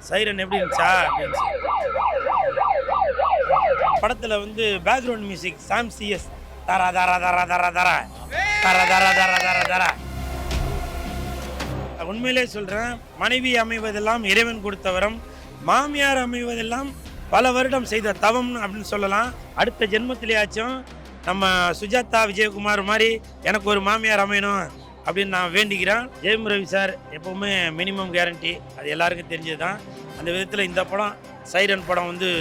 Siren எப்படி இருந்துச்சா அப்படின்னு படத்தில் வந்து பேக்ரவுண்ட் மியூசிக் சாம் சிஎஸ் தரா தரா தரா தரா தரா தரா தரா தரா தரா தரா. உண்மையிலே சொல்கிறேன், மனைவி அமைவதெல்லாம் இறைவன் கொடுத்த வரம், மாமியார் அமைவதெல்லாம் பல வருடம் செய்த தவம் அப்படின்னு சொல்லலாம். அடுத்த ஜென்மத்திலேயாச்சும் நம்ம சுஜாதா விஜயகுமார் மாதிரி எனக்கு ஒரு மாமியார் அமையணும் அப்படின்னு நான் வேண்டிக்கிறேன். ஜெயம் ரவி சார் எப்போவுமே மினிமம் கேரண்டி, அது எல்லாருக்கும் தெரிஞ்சது தான். அந்த விதத்தில் இந்த படம் சைரன் படம் வந்து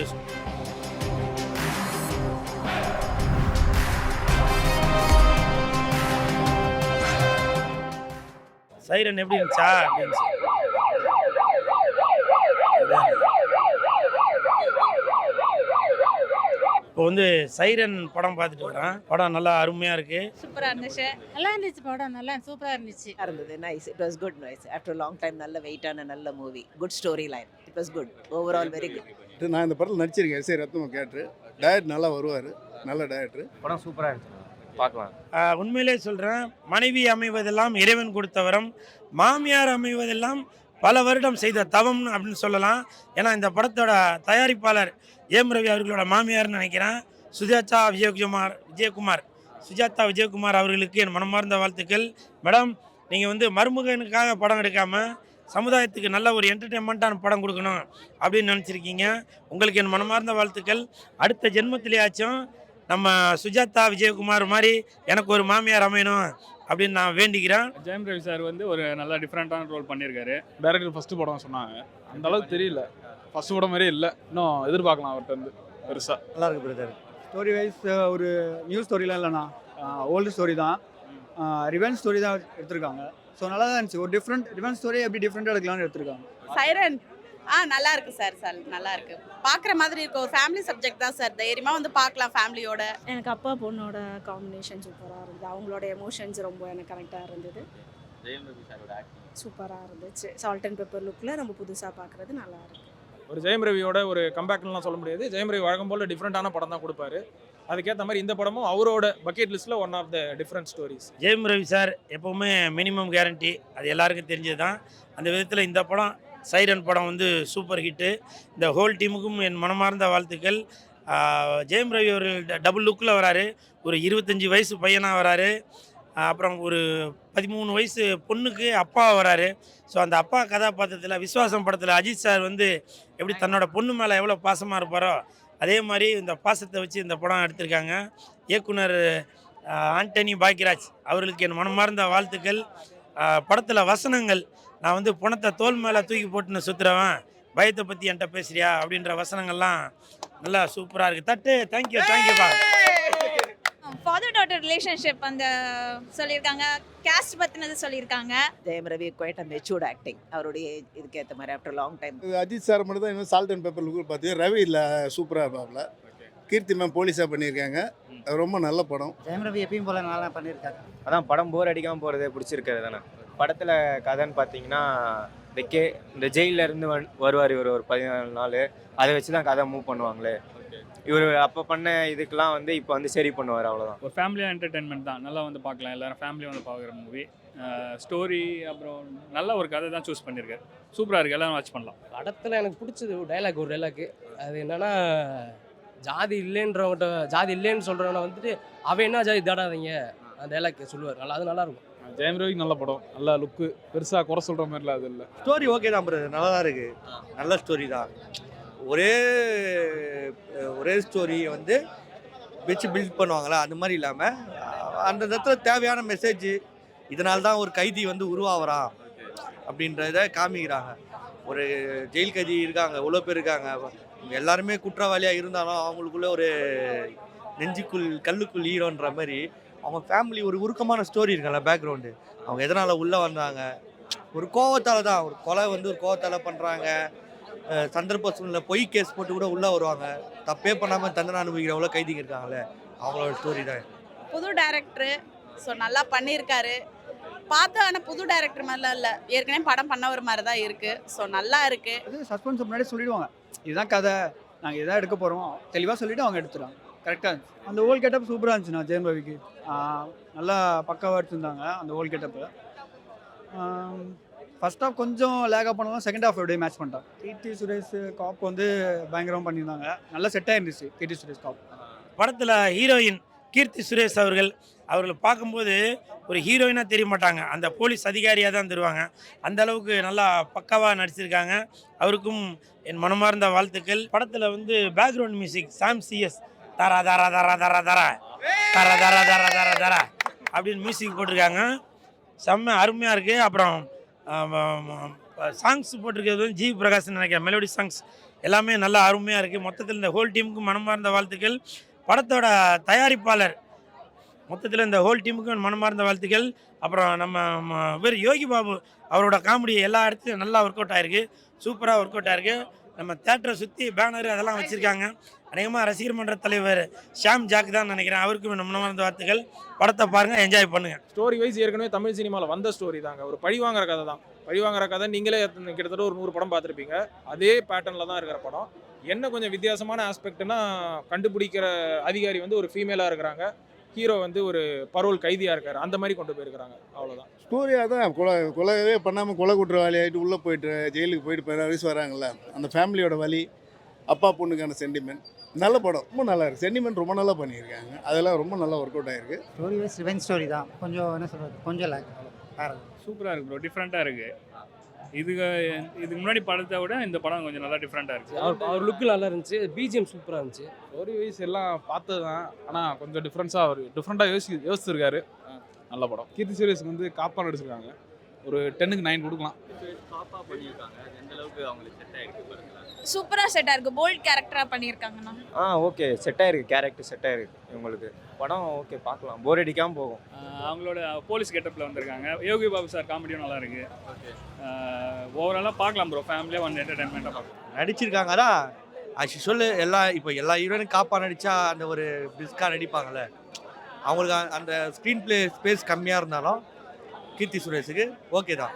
சைரன் எப்படி இருந்துச்சா அப்படின்னு இப்போ வந்து சைரன் படம் பார்த்துட்டு வரேன். படம் நல்லா அருமையாக இருக்குது, சூப்பராக இருந்துச்சு. நல்லா இருந்துச்சு படம், நல்லா சூப்பராக இருந்துச்சு. இருந்தது. Nice, it was good. Nice after long time. நல்ல வெயிட்டான நல்ல movie, good story line. It was good overall, very good. நான் இந்த படத்தில் நடிச்சிருக்கேன். எஸ்ஐ ரத்னம் கேரக்டர். டயட் நல்லா வருவார், நல்ல டயட்ரு. படம் சூப்பராக இருந்துச்சு, பார்க்கலாம். உண்மையிலே சொல்கிறேன், மனைவி அமைவதெல்லாம் இறைவன் கொடுத்த வரம், மாமியார் அமைவதெல்லாம் பல வருடம் செய்த தவம் அப்படின்னு சொல்லலாம். ஏன்னா இந்த படத்தோட தயாரிப்பாளர் ஜெயம் ரவி அவர்களோட மாமியார்னு நினைக்கிறேன், சுஜாதா விஜயகுமார் அவர்களுக்கு என் மனமார்ந்த வாழ்த்துக்கள். மேடம், நீங்கள் வந்து மருமகனுக்காக படம் எடுக்காமல் சமுதாயத்துக்கு நல்ல ஒரு என்டர்டெயின்மெண்ட்டான படம் கொடுக்கணும் அப்படின்னு நினச்சிருக்கீங்க. உங்களுக்கு என் மனமார்ந்த வாழ்த்துக்கள். அடுத்த ஜென்மத்திலேயாச்சும் நம்ம சுஜாதா விஜயகுமார் மாதிரி எனக்கு ஒரு மாமியார் அமையணும் அப்படின்னு நான் வேண்டிக்கிறேன். ஜெயம் ரவி சார் வந்து ஒரு நல்லா டிஃப்ரெண்ட்டான ரோல் பண்ணியிருக்காரு. டைரக்டர் ஃபஸ்ட்டு படம் சொன்னாங்க, அந்த அளவுக்கு தெரியல. ஃபஸ்ட்டு படம் மாதிரியே இல்லை, இன்னும் எதிர்பார்க்கலாம் அவர்கிட்ட வந்து பெருசாக. நல்லா இருக்கு பிரதர். ஸ்டோரி வைஸ் ஒரு நியூ ஸ்டோரிலாம் இல்லைண்ணா, ஓல்டு ஸ்டோரி தான். ரிவென்ஜ் ஸ்டோரி தான் எடுத்திருக்காங்க. ஸோ நல்லா தான் இருந்துச்சு. ஒரு ரிவென்ஜ் ஸ்டோரி எப்படி டிஃப்ரெண்ட்டாக எடுக்கலாம்னு எடுத்திருக்காங்க. சைரன் நல்லா இருக்கு சார், நல்லா இருக்கு. பார்க்குற மாதிரி இருக்கு. ஒரு ஃபேமிலி சப்ஜெக்ட் தான் சார், தைரியமாக வந்து பார்க்கலாம் ஃபேமிலியோட. எனக்கு அப்பா பொண்ணோட காம்பினேஷன் சூப்பராக இருந்தது. அவங்களோட எமோஷன்ஸ் ரொம்ப எனக்கு கனெக்டாக இருந்தது. சூப்பராக இருந்துச்சு. சால்ட் அண்ட் பெப்பர் லுக்கில் நம்ம புதுசாக பார்க்குறது நல்லா இருக்கு. ஒரு ஜெயம் ரவியோட ஒரு கம்பேக்லாம் சொல்ல முடியாது. ஜெயம் ரவி வழக்கம் போல் டிஃப்ரெண்ட்டான படம் தான் கொடுப்பாரு. அதுக்கேற்ற மாதிரி இந்த படமும் அவரோட பக்கெட் லிஸ்ட்டில் one of the different stories. Jayam Ravi sir எப்போவுமே மினிமம் கேரண்டி, அது எல்லாருக்கும் தெரிஞ்சது தான். அந்த விதத்தில் இந்த படம் சைரன் படம் வந்து சூப்பர் ஹிட்டு. இந்த ஹோல் டீமுக்கும் என் மனமார்ந்த வாழ்த்துக்கள். ஜெயம் ரவி ஒரு டபுள் லுக்கில் வராரு, ஒரு 25 வயசு பையனாக வராரு, அப்புறம் ஒரு 13 வயசு பொண்ணுக்கு அப்பா வராரு. ஸோ அந்த அப்பா கதாபாத்திரத்தில் விஸ்வாசம் படத்தில் அஜித் சார் வந்து எப்படி தன்னோட பொண்ணு மேலே எவ்வளோ பாசமாக இருப்பாரோ அதே மாதிரி இந்த பாசத்தை வச்சு இந்த படம் எடுத்திருக்காங்க. இயக்குனர் ஆண்டனி பாக்கியராஜ் அவர்களுக்கு என் மனமார்ந்த வாழ்த்துக்கள். படத்தில் வசனங்கள், நான் வந்து பணத்தை தோல் மேலே தூக்கி போட்டுன்னு சுற்றுறவன், பயத்தை பற்றி என்கிட்ட பேசுறியா அப்படின்ற வசனங்கள்லாம் நல்லா சூப்பராக இருக்குது. தட்டு தேங்க்யூப்பா. ஃபாதர் டாட்டர் ரிலேஷன்ஷிப் அந்த சொல்லியிருக்காங்க, கேஸ்ட் பற்றினது சொல்லியிருக்காங்க. Jayam Ravi quiet and matured acting, அவருடைய இதுக்கு ஏற்ற மாதிரி after long time. Ajith sir மட்டும் தான் இன்னும் சால்ட் அண்ட் பெப்பர் லுக்கு பார்த்து. ரவி இல்லை, சூப்பராக இருப்பாப்ல. கீர்த்தி மேம் போலீஸாக பண்ணியிருக்காங்க, ரொம்ப நல்ல படம். ஜெயம் ரவி எப்பயும் போல நல்லா பண்ணியிருக்காங்க. அதான் படம் போர் அடிக்காமல் போகிறதே பிடிச்சிருக்காரு தானே. படத்தில் கதைன்னு பார்த்தீங்கன்னா இந்த ஜெயிலில் இருந்து வருவார் இவர் ஒரு 14 நாள். அதை வச்சு தான் கதை மூவ் பண்ணுவாங்களே. இவர் அப்போ பண்ண இதுக்கெல்லாம் வந்து இப்போ வந்து சரி பண்ணுவார், அவ்வளோதான். ஒரு ஃபேமிலியாக என்டர்டெயின்மெண்ட் தான், நல்லா வந்து பார்க்கலாம். எல்லோரும் ஃபேமிலியாக வந்து பார்க்குற மூவி. ஸ்டோரி அப்புறம் நல்ல ஒரு கதை தான் சூஸ் பண்ணியிருக்காரு. சூப்பராக இருக்குது, எல்லோரும் வாட்ச் பண்ணலாம். படத்தில் எனக்கு பிடிச்சது ஒரு டைலாக். அது என்னென்னா, ஜாதி இல்லைன்னு சொல்கிறவனை வந்துட்டு அவன் என்ன ஜாதி தேடாதீங்க, அந்த டைலாக் சொல்லுவார். அது நல்லாயிருக்கும். ஜெயம் ரவி நல்ல படம், நல்ல லுக்கு, பெருசாக குறை சொல்கிற மாதிரிலாம் அது இல்லை. ஸ்டோரி ஓகே தான் பிரதர், நல்லா தான் இருக்குது. நல்ல ஸ்டோரி தான். ஒரே ஸ்டோரியை வந்து வச்சு பில்ட் பண்ணுவாங்களா, அந்த மாதிரி இல்லாமல் அந்த இடத்துல தேவையான மெசேஜ், இதனால தான் ஒரு கைதி வந்து உருவாகிறான் அப்படின்றத காமிக்கிறாங்க. ஒரு ஜெயில் கைதி இருக்காங்க, இவ்வளோ பேர் இருக்காங்க, எல்லாருமே குற்றவாளியாக இருந்தாலும் அவங்களுக்குள்ள ஒரு கல்லுக்குள் ஈரோன்ற மாதிரி அவங்க ஃபேமிலி ஒரு உருக்கமான ஸ்டோரி இருக்குல்ல, பேக்ரவுண்டு. அவங்க எதனால் உள்ளே வந்தாங்க, ஒரு கோவத்தால் தான், ஒரு கொலை வந்து ஒரு கோவத்தால் பண்ணுறாங்க. சந்தர்ப்ப சூழ்நிலை பொய் கேஸ் போட்டு கூட உள்ளே வருவாங்க. தப்பே பண்ணாமல் தண்டனை அனுபவிக்கிறவங்கள கைதிங்க இருக்காங்களே, அவங்களோட ஸ்டோரி தான். புது டைரக்டரு, ஸோ நல்லா பண்ணியிருக்காரு. பார்த்து ஆனால் புது டைரக்டர் மாதிரிலாம் இல்லை, ஏற்கனவே படம் பண்ண ஒரு மாதிரி தான் இருக்குது. ஸோ நல்லா இருக்குது. அது சஸ்பென்ஸ் முன்னாடி சொல்லிடுவாங்க, இதுதான் கதை, நாங்கள் இதான் எடுக்க போகிறோம், தெளிவாக சொல்லிவிட்டு அவங்க எடுத்துருவாங்க. கரெக்டாக இருந்துச்சு. அந்த ஓல்ட் கெட்டப் சூப்பராக இருந்துச்சுண்ணா. ஜெயம் ரவிக்கு நல்லா பக்காவாக எடுத்துருந்தாங்க அந்த ஓல்ட் கெட்டப்பு. ஃபர்ஸ்ட் ஹாஃப் கொஞ்சம் லேக் பண்ணாலும் செகண்ட் ஹாஃப் எப்படியே மேட்ச் பண்ணிட்டான். கீர்த்தி சுரேஷ் காப் வந்து பயங்கரமாக பண்ணியிருந்தாங்க. நல்லா செட் ஆயிருந்துச்சு கீர்த்தி சுரேஷ் காப். படத்தில் ஹீரோயின் கீர்த்தி சுரேஷ் அவர்களை பார்க்கும்போது ஒரு ஹீரோயினாக தெரிய மாட்டாங்க, அந்த போலீஸ் அதிகாரியாக தான் தருவாங்க. அந்த அளவுக்கு நல்லா பக்காவாக நடிச்சிருக்காங்க. அவருக்கும் என் மனமார்ந்த வாழ்த்துக்கள். படத்தில் வந்து பேக்ரவுண்ட் மியூசிக் சாம் சிஎஸ் தரா தரா தரா தரா தரா தரா தரா தரா தரா தரா அப்படின்னு மியூசிக் போட்டிருக்காங்க. செம்ம அருமையாக இருக்குது. அப்புறம் சாங்ஸ் போட்டிருக்கிறது வந்து ஜி பிரகாஷ் நினைக்கிறேன். மெலோடி சாங்ஸ் எல்லாமே நல்லா அருமையாக இருக்குது. மொத்தத்தில் இந்த ஹோல் டீமுக்கும் மனமார்ந்த வாழ்த்துக்கள். படத்தோட தயாரிப்பாளர் மொத்தத்தில் இந்த ஹோல் டீமுக்கும் மனமார்ந்த வாழ்த்துக்கள். அப்புறம் நம்ம இவர் யோகி பாபு அவரோட காமெடி எல்லா இடத்துலையும் நல்லா ஒர்க் அவுட் ஆகிருக்கு, சூப்பராக ஒர்க் அவுட் ஆகிருக்கு. நம்ம தேட்டரை சுற்றி பேனர் அதெல்லாம் வச்சுருக்காங்க. அநேகமாக ரசிகர் மன்ற தலைவர் ஷாம் ஜாக் தான் நினைக்கிறேன். அவருக்கும் நம்ம மனமார்ந்த வாழ்த்துக்கள். படத்தை பாருங்கள், என்ஜாய் பண்ணுங்கள். ஸ்டோரி வைஸ் ஏற்கனவே தமிழ் சினிமாவில் வந்த ஸ்டோரி தாங்க. ஒரு பழிவாங்கிற கதை தான். பழிவாங்கிற கதை நீங்களே கிட்டத்தட்ட ஒரு 100 படம் பார்த்துருப்பீங்க. அதே பேட்டர்னில் தான் இருக்கிற படம். என்ன கொஞ்சம் வித்தியாசமான ஆஸ்பெக்ட்னா, கண்டுபிடிக்கிற அதிகாரி வந்து ஒரு ஃபீமேலாக இருக்கிறாங்க, ஹீரோ வந்து ஒரு பரோல் கைதியாக இருக்கார். அந்த மாதிரி கொண்டு போயிருக்கிறாங்க. அவ்வளோதான் ஸ்டோரியாக தான். கொலைவே பண்ணாமல் கொலை குற்றவாளி ஆகிட்டு உள்ளே போயிட்டு ஜெயிலுக்கு போயிட்டு 16 வயசு வராங்கல்ல, அந்த ஃபேமிலியோட வலி, அப்பா பொண்ணுக்கான சென்டிமெண்ட். நல்ல படம், ரொம்ப நல்லா இருக்குது. சென்டிமெண்ட் ரொம்ப நல்லா பண்ணியிருக்காங்க. அதெல்லாம் ரொம்ப நல்லா ஒர்க் அவுட் ஆகிருக்கு. ஸ்டோரி வைஸ் ரிவெஞ்ச் ஸ்டோரி தான். கொஞ்சம் என்ன சொல்கிறது, கொஞ்சம் லேக் வேறு. சூப்பராக இருக்குது ப்ரோ, டிஃப்ரெண்ட்டாக இருக்குது. இதுக்கு முன்னாடி படத்தை விட இந்த படம் கொஞ்சம் நல்லா டிஃப்ரெண்ட்டாக இருந்துச்சு. அவர் லுக்கு நல்லா இருந்துச்சு. பிஜிஎம் சூப்பராக இருந்துச்சு. ஸ்டோரி வைஸ் எல்லாம் பார்த்தது தான், ஆனால் கொஞ்சம் டிஃப்ரெண்ட்டாக யோசிச்சிருக்காரு. நல்ல படம். கீர்த்தி சுரேஷ்க்கு வந்து காப்பா நடிச்சிருக்காங்க. ஒரு 10க்கு 9 கொடுக்கலாம். சூப்பராக செட் ஆயிருக்கு. போல்ட் கேரக்டராக பண்ணியிருக்காங்கண்ணா. ஓகே, செட் ஆயிருக்கு. கேரக்டர் செட் ஆயிருக்கு இவங்களுக்கு. படம் ஓகே, பார்க்கலாம், போர் அடிக்காமல் போகும். அவங்களோட போலீஸ் கெட்டப்பில் வந்திருக்காங்க. யோகி பாபு சார் காமெடியும் நல்லா இருக்கு. ஓவராலாக பார்க்கலாம் ப்ரோ, ஃபேமிலியாக ஒன் என்டர்டைன்மெண்ட்டாக பார்க்கலாம். நடிச்சிருக்காங்க. அதான் ஆக்சுவலி சொல்லு, இப்போ எல்லா ஹீரோயினும் காப்பா நடித்தா அந்த ஒரு பிஸ்காக நடிப்பாங்கள்ல, அவங்களுக்கு அந்த ஸ்க்ரீன் பிளே ஸ்பேஸ் கம்மியாக இருந்தாலும் கீர்த்தி சுரேஷுக்கு ஓகே தான்,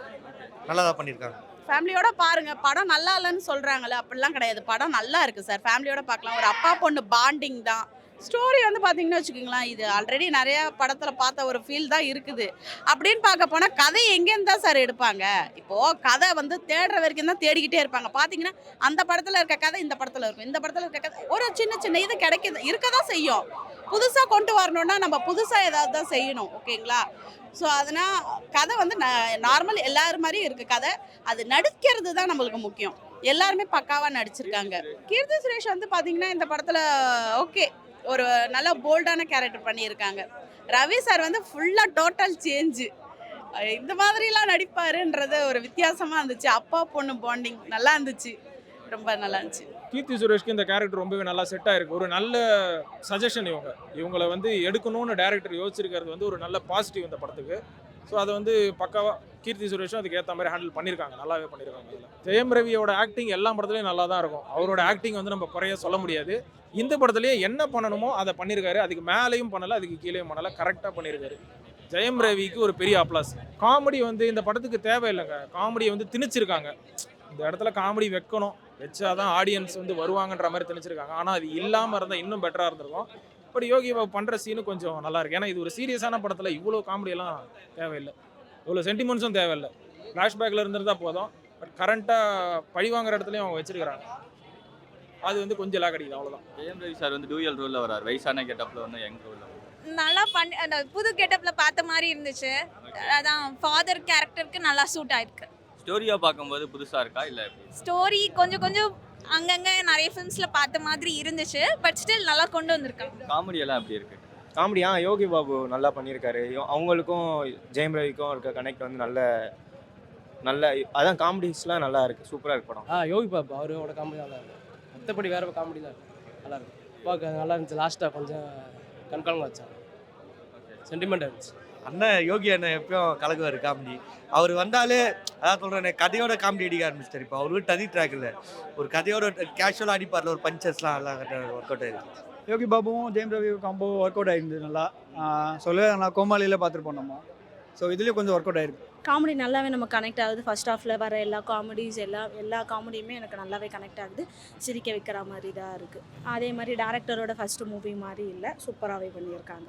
நல்லா தான் பண்ணியிருக்காங்க. ஃபேமிலியோட பாருங்க. படம் நல்லா இல்லைன்னு சொல்றாங்கல்ல, அப்படிலாம் கிடையாது. படம் நல்லா இருக்கு சார், ஃபேமிலியோட பார்க்கலாம். ஒரு அப்பா பொண்ணு பாண்டிங் தான். ஸ்டோரி வந்து பார்த்தீங்கன்னு வச்சுக்கோங்களேன், இது ஆல்ரெடி நிறைய படத்தில் பார்த்த ஒரு ஃபீல் தான் இருக்குது. அப்படின்னு பார்க்க போனால் கதை எங்கேருந்து தான் சார் எடுப்பாங்க? இப்போது கதை வந்து தேடுற வரைக்கும் தான் தேடிக்கிட்டே இருப்பாங்க. பார்த்தீங்கன்னா அந்த படத்தில் இருக்க கதை இந்த படத்தில் இருக்கும், இந்த படத்தில் இருக்க கதை ஒரு சின்ன இது இருக்க தான் செய்யும். புதுசாக கொண்டு வரணுன்னா நம்ம புதுசாக ஏதாவது தான் செய்யணும். ஓகேங்களா? ஸோ அதனால் கதை வந்து நார்மல் எல்லாரும் மாதிரியும் இருக்குது கதை. அது நடிக்கிறது தான் நம்மளுக்கு முக்கியம். எல்லாருமே பக்காவாக நடிச்சிருக்காங்க. கீர்த்தி சுரேஷ் வந்து பார்த்தீங்கன்னா இந்த படத்தில் ஓகே, ஒரு நல்ல போல்டான கேரக்டர் பண்ணியிருக்காங்க. ரவி சார் வந்து ஃபுல்லாக டோட்டல் சேஞ்சு. இந்த மாதிரிலாம் நடிப்பாருன்றது ஒரு வித்தியாசமாக இருந்துச்சு. அப்பா பொண்ணு பாண்டிங் நல்லா இருந்துச்சு, ரொம்ப நல்லா இருந்துச்சு. கீர்த்தி சுரேஷ்க்கு இந்த கேரக்டர் ரொம்பவே நல்லா செட் ஆயிருக்கு. ஒரு நல்ல சஜஷன். இவங்களை வந்து எடுக்கணும்னு டேரக்டர் யோசிச்சிருக்கிறது வந்து ஒரு நல்ல பாசிட்டிவ் இந்த படத்துக்கு. ஸோ அதை வந்து பக்காவாக கீர்த்தி சுரேஷும் அதுக்கு ஏற்ற மாதிரி ஹேண்டில் பண்ணியிருக்காங்க, நல்லாவே பண்ணியிருக்காங்க. அதில் ஜெயம் ரவியோட ஆக்டிங் எல்லா படத்துலையும் நல்லா தான் இருக்கும். அவரோட ஆக்டிங் வந்து நம்ம குறைய சொல்ல முடியாது. இந்த படத்துலேயே என்ன பண்ணணுமோ அதை பண்ணியிருக்காரு. அதுக்கு மேலேயும் பண்ணலை, அதுக்கு கீழேயும் பண்ணலை, கரெக்டாக பண்ணியிருக்காரு. ஜெயம் ரவிக்கு ஒரு பெரிய அப்ளாஸ். காமெடி வந்து இந்த படத்துக்கு தேவையில்லைங்க. காமெடியை வந்து திணிச்சிருக்காங்க. இந்த இடத்துல காமெடி வைக்கணும், வச்சாதான் ஆடியன்ஸ் வந்து வருவாங்கன்ற மாதிரி திணிச்சிருக்காங்க. ஆனால் அது இல்லாமல் இருந்தால் இன்னும் பெட்டராக இருந்திருக்கும். பட் யோகி பாபு பண்ணுற சீனு கொஞ்சம் நல்லா இருக்கு. ஏன்னா இது ஒரு சீரியஸான படத்தில் இவ்வளோ காமெடியெல்லாம் தேவையில்லை, இவ்வளோ சென்டிமெண்ட்ஸும் தேவையில்லை. ஃப்ளாஷ்பேக்கில் இருந்திருந்தால் போதும். பட் கரண்ட்டாக பழிவாங்கிற இடத்துலையும் அவங்க வச்சிருக்கிறாங்க. அது வந்து கொஞ்சம் லாக் அடிக்குது, அவ்வளோதான். ஜெயம் ரவி சார் வந்து டூயல் ரோலில் வரார். வயசான கெட்டப்பில் வந்து யங் ரோலில் நல்லா அந்த புது கெட்டப்பில் பார்த்த மாதிரி இருந்துச்சு. அதான் ஃபாதர் கேரக்டருக்கு நல்லா சூட் ஆயிருக்கு. ஸ்டோரியாக பார்க்கும்போது புதுசாக இருக்கா இல்லை? ஸ்டோரி கொஞ்சம் அங்கங்கே நிறைய ஃபிலிம்ஸில் பார்த்த மாதிரி இருந்துச்சு. பட் ஸ்டில் நல்லா கொண்டு வந்திருக்காங்க. காமெடியெல்லாம் எப்படி இருக்குது? காமெடியா யோகி பாபு நல்லா பண்ணியிருக்காரு. அவங்களுக்கும் ஜெயம் ரவிக்கும் இருக்க கனெக்ட் வந்து நல்ல அதான் காமெடிஸ்லாம் நல்லா இருக்குது. சூப்பராக இருக்கு படம். யோகி பாபு அவரோட காமெடி நல்லா இருக்கு. மற்றபடி வேறு காமெடி தான் நல்லா இருக்கு. பார்க்க நல்லா இருந்துச்சு. லாஸ்ட்டாக கொஞ்சம் கண்காலமாக வச்சாங்க, சென்டிமெண்ட் இருந்துச்சு. அண்ணன் யோகி அண்ணன் எப்பயும் கலக்குவார் காமெடி. அவர் வந்தாலே அதான் சொல்கிறேன், கதையோட காமெடி அடிக்க ஆரம்பிச்சிட்டார். இப்போ அவர் தனி ட்ராக் இல்லை, ஒரு கதையோட கேஷுவலாக அடிப்பார்ல, ஒரு பஞ்சஸ்லாம் எல்லாம் ஒர்க் அவுட் ஆயிருக்கு. யோகி பாபுவும் Jayam Ravi combo work out ஆகிருந்தது நல்லா. நான் கோமாளியில் பார்த்துருப்போம் நம்ம. ஸோ இதுலேயும் கொஞ்சம் ஒர்க் அவுட் ஆயிருக்கு. காமெடி நல்லாவே நம்ம கனெக்ட் ஆகுது. ஃபர்ஸ்ட் ஹாஃபில் வர எல்லா காமெடிஸ் எல்லா காமெடியுமே எனக்கு நல்லாவே கனெக்ட் ஆகுது. சிரிக்க வைக்கிற மாதிரி தான் இருக்குது. அதே மாதிரி டேரக்டரோட ஃபஸ்ட்டு மூவி மாதிரி இல்லை, சூப்பராகவே பண்ணியிருக்காங்க.